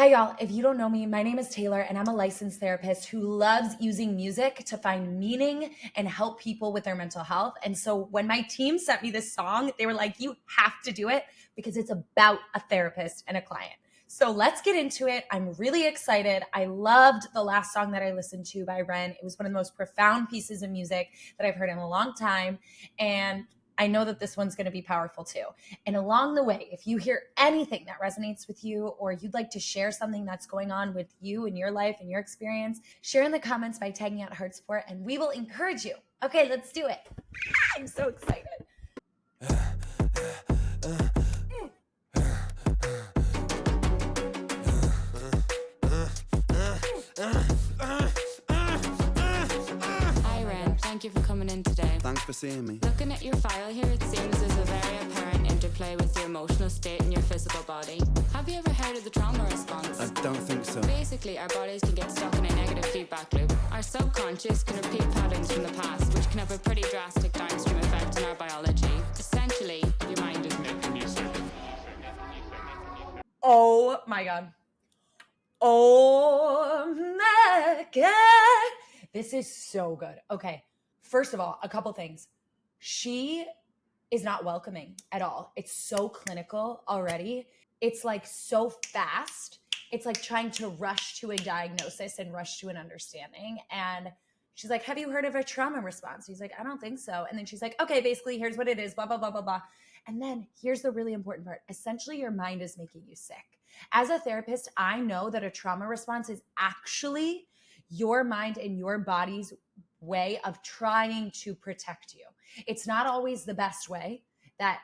Hi, y'all. If you don't know me, my name is Taylor, and I'm a licensed therapist who loves using music to find meaning and help people with their mental health. And so when my team sent me this song, they were like, you have to do it because it's about a therapist and a client. So let's get into it. I'm really excited. I loved the last song that I listened to by Ren. It was one of the most profound pieces of music that I've heard in a long time. And I know that this one's going to be powerful too. And along the way, if you hear anything that resonates with you, or you'd like to share something that's going on with you in your life and your experience, share in the comments by tagging out HeartSupport and we will encourage you. Okay, let's do it. I'm so excited. Hi Ren, thank you for coming in today. Thanks for seeing me. Looking at your file here, it seems there's a very apparent interplay with your emotional state and your physical body. Have you ever heard of the trauma response? I don't think so. Basically, our bodies can get stuck in a negative feedback loop. Our subconscious can repeat patterns from the past, which can have a pretty drastic downstream effect on our biology. Essentially, your mind is making you sick. Oh my God. Oh my God. This is so good. Okay. First of all, a couple things. She is not welcoming at all. It's so clinical already. It's like so fast. It's like trying to rush to a diagnosis and rush to an understanding. And she's like, have you heard of a trauma response? He's like, I don't think so. And then she's like, okay, basically, here's what it is, blah, blah, blah, blah, blah. And then here's the really important part. Essentially, your mind is making you sick. As a therapist, I know that a trauma response is actually your mind and your body's way of trying to protect you. It's not always the best way that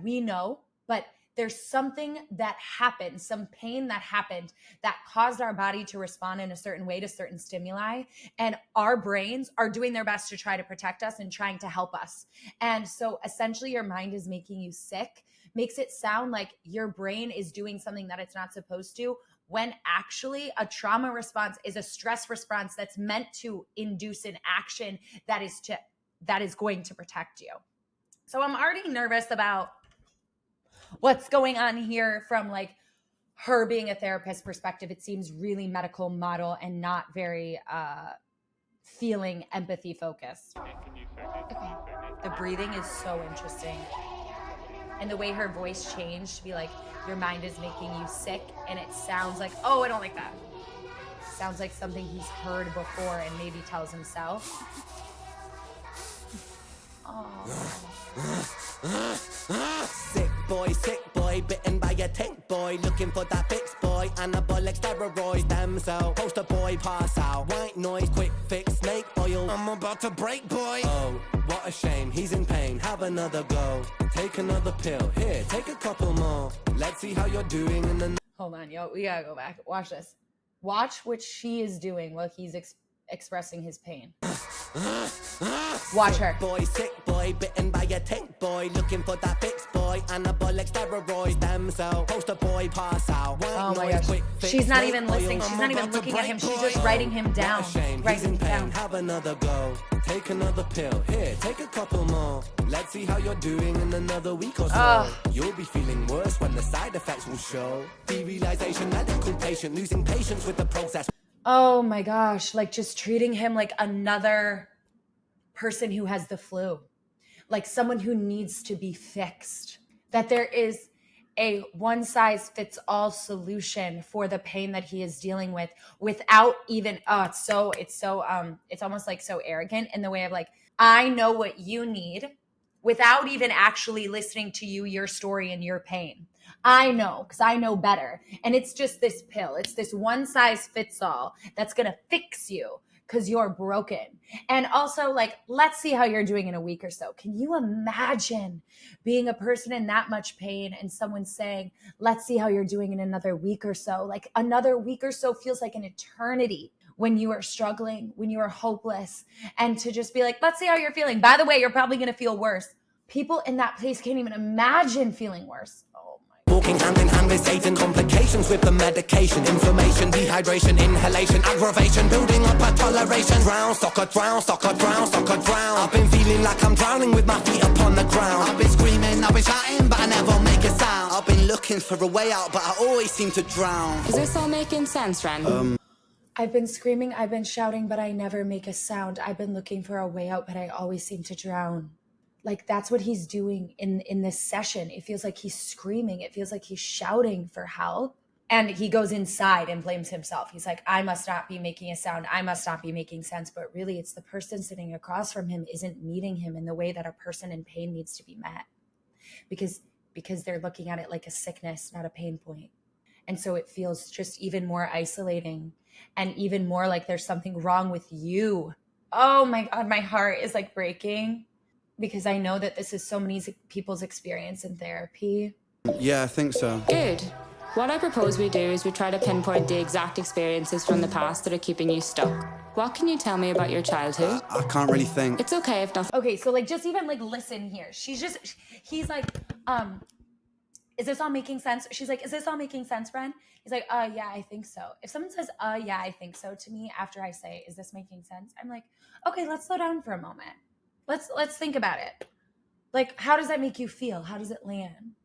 we know, but there's something that happened, some pain that happened that caused our body to respond in a certain way to certain stimuli. And our brains are doing their best to try to protect us and trying to help us. And so essentially your mind is making you sick, makes it sound like your brain is doing something that it's not supposed to, when actually a trauma response is a stress response that's meant to induce an action that is going to protect you. So I'm already nervous about what's going on here from like her being a therapist perspective. It seems really medical model and not very feeling empathy focused. Okay. The breathing is so interesting. And the way her voice changed to be like, your mind is making you sick. And it sounds like, oh, I don't like that. Sounds like something he's heard before and maybe tells himself. Oh. Sick boy, bitten by a tick boy, looking for that fix boy, anabolic steroids, damn so, poster boy, pass out, white noise, quick fix, snake oil, I'm about to break boy, oh, what a shame, he's in pain, have another go, take another pill, here, take a couple more, let's see how you're doing in the... Hold on, yo, we gotta go back, watch this. Watch what she is doing while he's expressing his pain. Watch her. Sick boy, bitten by a tick boy, looking for that fix boy, anabolic steroids, damn so, poster boy, pass out. Oh my gosh. She's not even listening. She's not even looking at him. She's just writing him down. Writing him down. Have another go. Take another pill. Here, take a couple more. Let's see how you're doing in another week or so. You'll be feeling worse when the side effects will show. Derealization, medical patient, losing patience with the process. Oh my gosh. Like just treating him like another person who has the flu. Like someone who needs to be fixed. That there is a one size fits all solution for the pain that he is dealing with without even, it's almost like so arrogant in the way of like, I know what you need without even actually listening to you, your story and your pain. I know, because I know better. And it's just this pill. It's this one size fits all that's going to fix you because you're broken. And also like, let's see how you're doing in a week or so. Can you imagine being a person in that much pain and someone saying, let's see how you're doing in another week or so? Like another week or so feels like an eternity when you are struggling, when you are hopeless. And to just be like, let's see how you're feeling. By the way, you're probably going to feel worse. People in that place can't even imagine feeling worse. Oh my God. walking hand in hand with Satan. Complications with the medication, inflammation, dehydration, inhalation, aggravation, building up a toleration. Drown, soccer, drown, soccer, drown, soccer, drown. I've been feeling like I'm drowning with my feet upon the ground. I've been screaming, I've been shouting, but I never make a sound. I've been looking for a way out, but I always seem to drown. Is this all making sense, Ren? I've been screaming, I've been shouting, but I never make a sound. I've been looking for a way out, but I always seem to drown. Like, that's what he's doing in this session. It feels like he's screaming. It feels like he's shouting for help. And he goes inside and blames himself. He's like, I must not be making a sound. I must not be making sense. But really, it's the person sitting across from him isn't meeting him in the way that a person in pain needs to be met. Because they're looking at it like a sickness, not a pain point. And so it feels just even more isolating and even more like there's something wrong with you. Oh my God, my heart is like breaking because I know that this is so many people's experience in therapy. Yeah, I think so. Good. What I propose we do is we try to pinpoint the exact experiences from the past that are keeping you stuck. What can you tell me about your childhood? I can't really think. It's okay if nothing. Okay, so like just even like listen here. He's like, is this all making sense? She's like, is this all making sense, Ren? He's like, yeah, I think so. If someone says, yeah, I think so to me after I say, is this making sense? I'm like, okay, let's slow down for a moment. Let's think about it. Like, how does that make you feel? How does it land?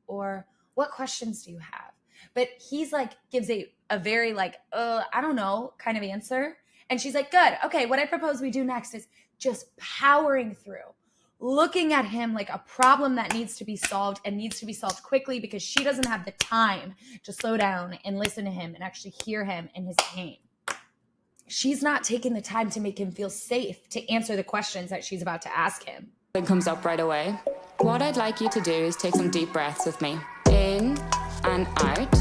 Or what questions do you have? But he's like, gives a very like, I don't know kind of answer. And she's like, good. Okay, what I propose we do next is just powering through, looking at him like a problem that needs to be solved and needs to be solved quickly because she doesn't have the time to slow down and listen to him and actually hear him in his pain. She's not taking the time to make him feel safe to answer the questions that she's about to ask him. It comes up right away. What I'd like you to do is take some deep breaths with me. In and out.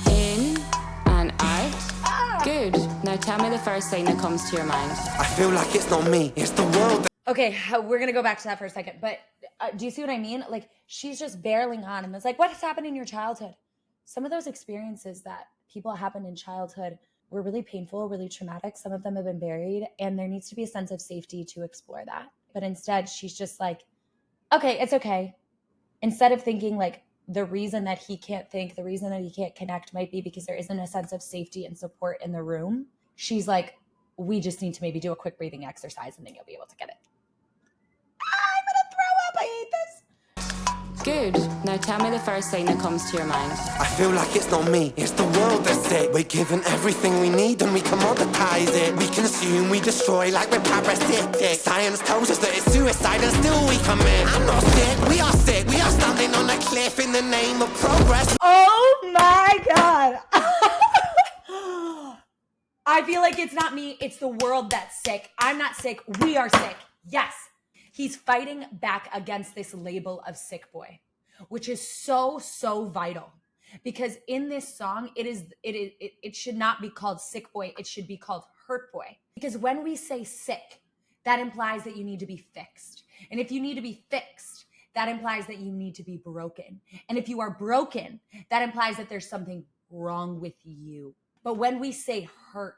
In and out. Good. Now tell me the first thing that comes to your mind. I feel like it's not me, it's the world. Okay, we're going to go back to that for a second. But do you see what I mean? Like, she's just barreling on and it's like, what has happened in your childhood? Some of those experiences that people happened in childhood were really painful, really traumatic. Some of them have been buried, and there needs to be a sense of safety to explore that. But instead, she's just like, okay, it's okay. Instead of thinking like the reason that he can't think, the reason that he can't connect might be because there isn't a sense of safety and support in the room. She's like, we just need to maybe do a quick breathing exercise and then you'll be able to get it. I'm gonna throw up. I hate this. Good. Now tell me the first thing that comes to your mind. I feel like it's not me, it's the world that's sick. We're given everything we need and we commoditize it. We consume, we destroy like we're parasitic. Science tells us that it's suicide and still we commit. I'm not sick, we are sick. We are standing on a cliff in the name of progress. Oh my God. I feel like it's not me, it's the world that's sick. I'm not sick, we are sick. Yes. He's fighting back against this label of sick boy, which is so, so vital. Because in this song, it should not be called sick boy, it should be called hurt boy. Because when we say sick, that implies that you need to be fixed. And if you need to be fixed, that implies that you need to be broken. And if you are broken, that implies that there's something wrong with you. But when we say hurt,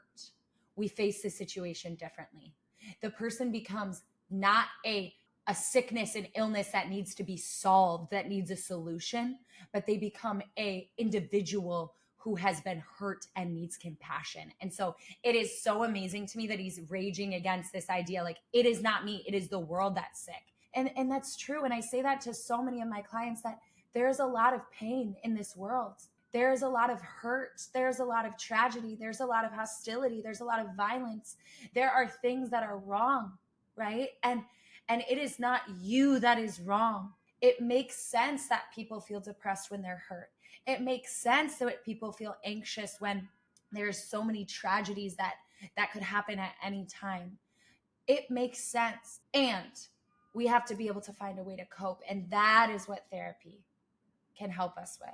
we face the situation differently. The person becomes not a sickness and illness that needs to be solved, that needs a solution, but they become a individual who has been hurt and needs compassion. And so it is so amazing to me that he's raging against this idea, like, it is not me, it is the world that's sick. And that's true. And I say that to so many of my clients, that there's a lot of pain in this world. There's a lot of hurt. There's a lot of tragedy. There's a lot of hostility. There's a lot of violence. There are things that are wrong, right? And it is not you that is wrong. It makes sense that people feel depressed when they're hurt. It makes sense that people feel anxious when there's so many tragedies that could happen at any time. It makes sense. And we have to be able to find a way to cope. And that is what therapy can help us with.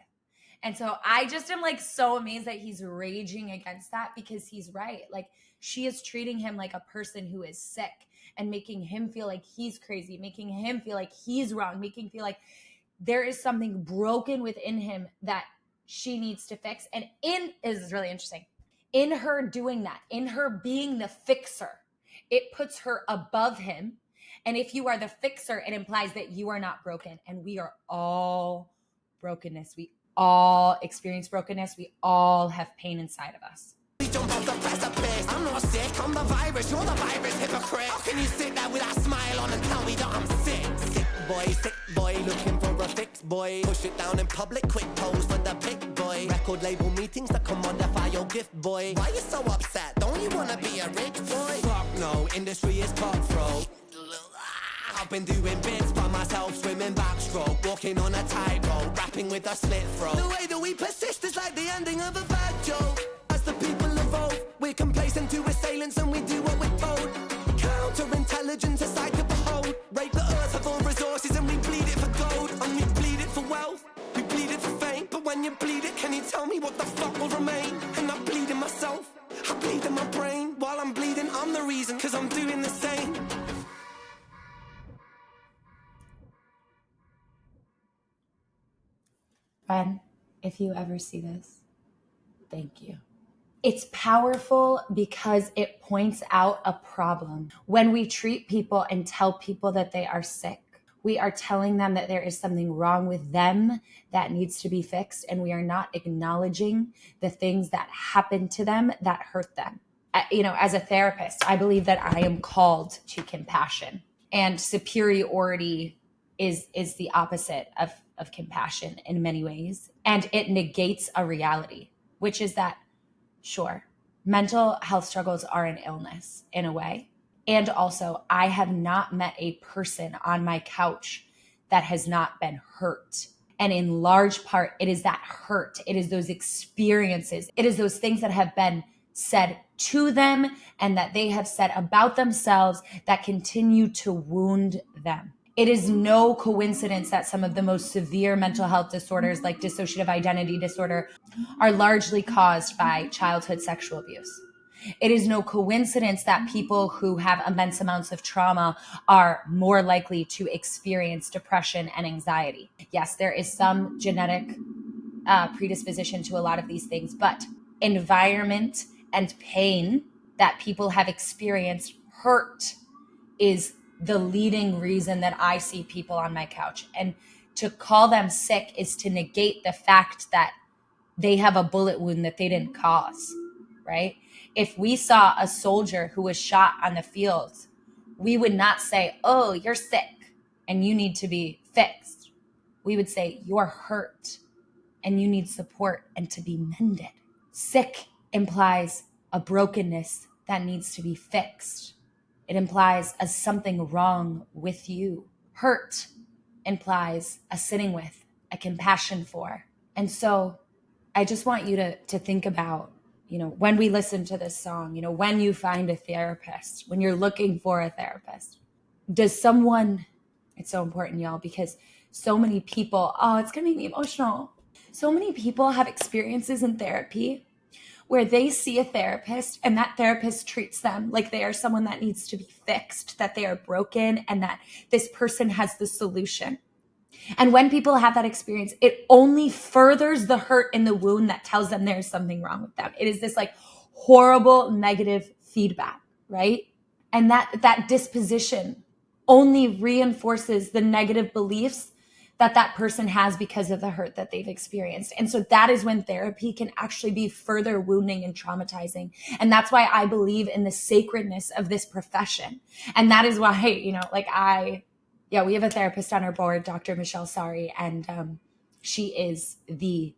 And so I just am like so amazed that he's raging against that, because he's right. Like, she is treating him like a person who is sick and making him feel like he's crazy, making him feel like he's wrong, making him feel like there is something broken within him that she needs to fix. And this is really interesting. In her doing that, in her being the fixer, it puts her above him And if you are the fixer, it implies that you are not broken. And we are all brokenness. We all experience brokenness. We all have pain inside of us. We jump off the precipice. I'm not sick, I'm the virus. You're the virus, hypocrite. How can you sit there with that smile on and tell me that I'm sick boy, looking for a fix, boy. Push it down in public, quick pose for the pick, boy. Record label meetings that commodify your gift, boy. Why you so upset? Don't you wanna be a rich boy? Fuck no, industry is cutthroat. I've been doing bits by myself, swimming backstroke, walking on a tightrope, rapping with a slit throat. The way that we persist is like the ending of a bad joke. As the people evolve, we're complacent to assailants and we do what we're told. Counterintelligence, a sight to behold. Rape the earth of all resources and we bleed it for gold. And we bleed it for wealth, we bleed it for fame. But when you bleed it, can you tell me what the fuck will remain? And I bleed in myself, I bleed in my brain. While I'm bleeding, I'm the reason, cause I'm doing the same. Ren, if you ever see this, thank you. It's powerful because it points out a problem. When we treat people and tell people that they are sick, we are telling them that there is something wrong with them that needs to be fixed, and we are not acknowledging the things that happen to them that hurt them. As a therapist, I believe that I am called to compassion, and superiority is the opposite of compassion in many ways. And it negates a reality, which is that, sure, mental health struggles are an illness in a way. And also, I have not met a person on my couch that has not been hurt. And in large part, it is that hurt. It is those experiences. It is those things that have been said to them and that they have said about themselves that continue to wound them. It is no coincidence that some of the most severe mental health disorders, like dissociative identity disorder, are largely caused by childhood sexual abuse. It is no coincidence that people who have immense amounts of trauma are more likely to experience depression and anxiety. Yes, there is some genetic predisposition to a lot of these things, but environment and pain that people have experienced, hurt, is the leading reason that I see people on my couch. And to call them sick is to negate the fact that they have a bullet wound that they didn't cause, right? If we saw a soldier who was shot on the field, we would not say, oh, you're sick and you need to be fixed. We would say, you're hurt and you need support and to be mended. Sick implies a brokenness that needs to be fixed. It implies a something wrong with you. Hurt implies a sitting with, a compassion for. And so I just want you to think about, when we listen to this song, when you find a therapist, when you're looking for a therapist, it's so important, y'all, because so many people, it's going to make me emotional. So many people have experiences in therapy where they see a therapist and that therapist treats them like they are someone that needs to be fixed, that they are broken, and that this person has the solution. And when people have that experience, it only furthers the hurt in the wound that tells them there's something wrong with them. It is this horrible negative feedback, right? And that disposition only reinforces the negative beliefs that person has because of the hurt that they've experienced. And so that is when therapy can actually be further wounding and traumatizing. And that's why I believe in the sacredness of this profession. And that is why, we have a therapist on our board, Dr. Michelle Sari, and she is the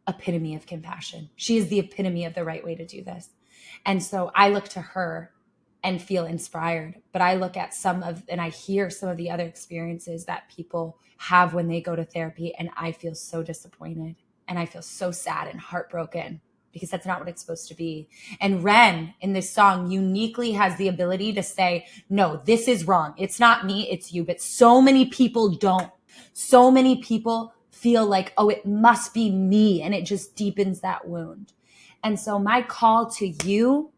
epitome of compassion. She is the epitome of the right way to do this. And so I look to her and feel inspired, but I look at and I hear some of the other experiences that people have when they go to therapy, and I feel so disappointed and I feel so sad and heartbroken because that's not what it's supposed to be. And Ren in this song uniquely has the ability to say, no, this is wrong. It's not me, it's you. But so many people don't. So many people feel like, oh, it must be me. And it just deepens that wound. And so my call to you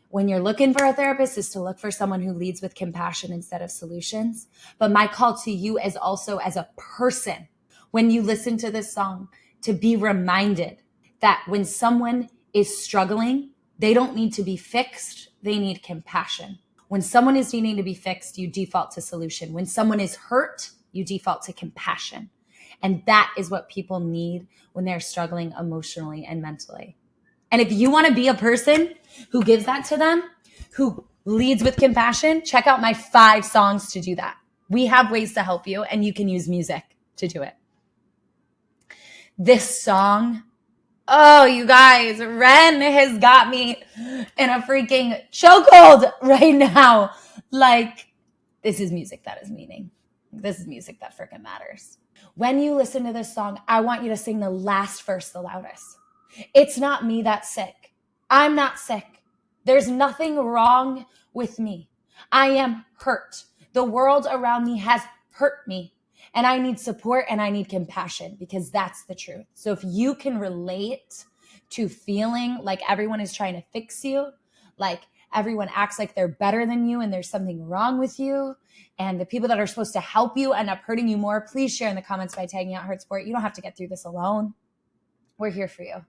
when you're looking for a therapist is to look for someone who leads with compassion instead of solutions. But my call to you is also as a person, when you listen to this song, to be reminded that when someone is struggling, they don't need to be fixed. They need compassion. When someone is needing to be fixed, you default to solution. When someone is hurt, you default to compassion. And that is what people need when they're struggling emotionally and mentally. And if you want to be a person who gives that to them, who leads with compassion, check out my 5 songs to do that. We have ways to help you, and you can use music to do it. This song, oh, you guys, Ren has got me in a freaking chokehold right now. Like, this is music that is meaning. This is music that freaking matters. When you listen to this song, I want you to sing the last verse the loudest. It's not me that's sick. I'm not sick. There's nothing wrong with me. I am hurt. The world around me has hurt me, and I need support and I need compassion, because that's the truth. So if you can relate to feeling like everyone is trying to fix you, like everyone acts like they're better than you and there's something wrong with you, and the people that are supposed to help you end up hurting you more, please share in the comments by tagging out HeartSupport. You don't have to get through this alone. We're here for you.